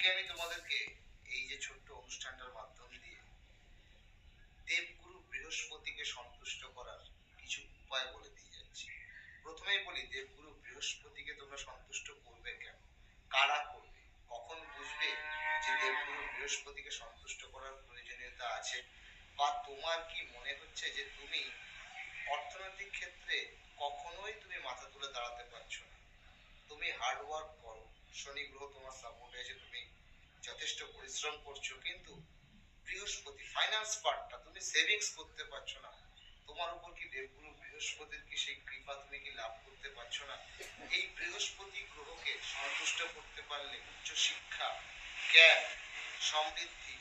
আজকে আমি তোমাদেরকে এই যে ছোট্ট অনুষ্ঠানটার মাধ্যম দিয়ে দেবগুরু বৃহস্পতিকে সন্তুষ্ট করার কিছু উপায় বলে দিয়ে যাচ্ছি। প্রথমেই বলি, দেবগুরু বৃহস্পতিকে তোমরা সন্তুষ্ট করবে কেন, কারা করবে, কখন বুঝবে যে দেবগুরু বৃহস্পতিকে সন্তুষ্ট করার প্রয়োজনীয়তা আছে, বা তোমার কি মনে হচ্ছে যে তুমি অর্থনৈতিক ক্ষেত্রে কখনোই তুমি মাথা তুলে দাঁড়াতে পারছো না, তুমি হার্ড ওয়ার্ক করো, শনি গ্রহ তোমার সাপোর্টে আছে, তুমি যথেষ্ট পরিশ্রম করছো, কিন্তু বৃহস্পতি ফাইন্যান্স পার্টটা তুমি সেভিংস করতে পারছো না, তোমার উপর কি দেবগুরু বৃহস্পতির কি সেই কৃপা তুমি কি লাভ করতে পারছো না? এই বৃহস্পতি গ্রহকে সন্তুষ্ট করতে পারলে উচ্চ শিক্ষা, জ্ঞান, সমৃদ্ধি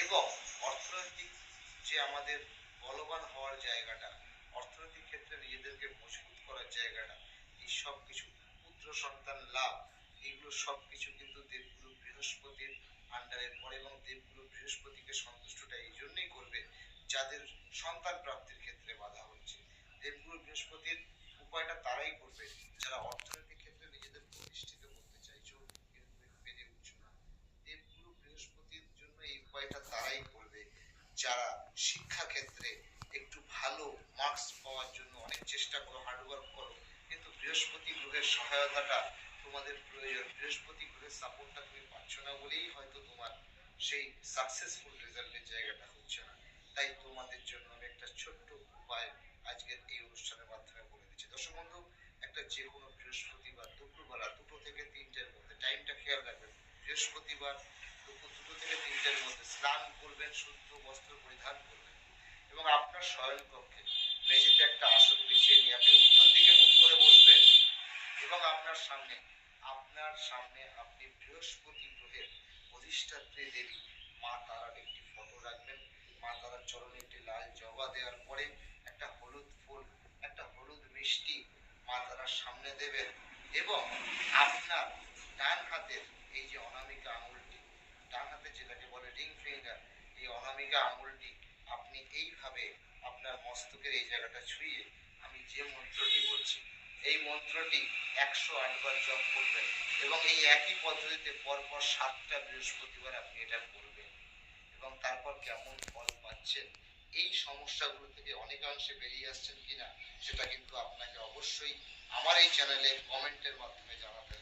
এবং অর্থনৈতিক যে আমাদের বলবান হওয়ার জায়গাটা, অর্থনৈতিক ক্ষেত্রে নিজেদেরকে মজবুত করার জায়গাটা, এই সব কিছু, পুত্র সন্তান লাভ, এইগুলো সবকিছু কিন্তু দেবগুরু বৃহস্পতির আন্ডারে পড়ে। এবং দেবগুরু বৃহস্পতিকে সন্তুষ্টটা এই জন্যই করবে যাদের সন্তান প্রাপ্তির ক্ষেত্রে বাধা হচ্ছে। দেবগুরু বৃহস্পতির উপায়টা তারাই করবে যারা অর্থনৈতিক ক্ষেত্রে নিজেদের প্রতিষ্ঠিত করতে চাইছো কিন্তু পেরে উঠছো না। দেবগুরু বৃহস্পতির জন্য এই উপায়টা তারাই করবে যারা শিক্ষা ক্ষেত্রে একটু ভালো মার্কস পাওয়ার জন্য অনেক চেষ্টা করো, হার্ডওয়ার্ক করো, কিন্তু বৃহস্পতি গ্রহের সহায়তাটা তোমাদের প্রয়োজন, বৃহস্পতি গ্রহের সাপোর্টটা তুমি পাচ্ছ না বলেই হয়তো তোমার সেই সাকসেসফুল রেজাল্টের জায়গাটা হচ্ছে না। তাই তোমাদের জন্য আমি একটা ছোট্ট উপায় আজকের এই অনুষ্ঠানের মাধ্যমে বলে দিচ্ছি। দর্শক বন্ধু, একটা যে কোনো বৃহস্পতিবার দুপুরবেলা 2টো থেকে 3টের মধ্যে, টাইমটা খেয়াল রাখবেন, বৃহস্পতিবার দুপুর 2টো থেকে 3টের মধ্যে স্নান করবেন, শুদ্ধ বস্ত্র পরিধান করবেন এবং আপনার শয়ন কক্ষে মেঝেতে একটা আসন বিছিয়ে নিয়ে আপনি উত্তর দিকে মুখ করে বসবেন এবং আপনার সামনে আপনি বৃহস্পতি গ্রহের অধিষ্ঠাত্রী দেবী মা তারার একটি ফটো রাখবেন। মা তারার চরণে একটি লাল জবা দেওয়ার পরে একটা হলুদ ফুল, একটা হলুদ মিষ্টি মা তারার সামনে দেবেন এবং আপনার ডান হাতের এই যে অনামিকা আঙুলটি, ডান হাতে যেটাকে বলে রিং ফিঙ্গার, এই অনামিকা আঙুলটি আপনি এইভাবে আপনার মস্তকের এই জায়গাটা ছুঁয়ে আমি যে মন্ত্রটি বলছি এই মন্ত্রটি 108 বার জপ করবেন এবং এই একই পদ্ধতিতে পরপর 7টা বৃহস্পতিবার আপনি এটা করবেন এবং তারপর কেমন ফল পাচ্ছেন, এই সমস্যাগুলো থেকে অনেকাংশে বেরিয়ে আসছেন কিনা, সেটা কিন্তু আপনাকে অবশ্যই আমার এই চ্যানেলে কমেন্টের মাধ্যমে জানাতে হবে।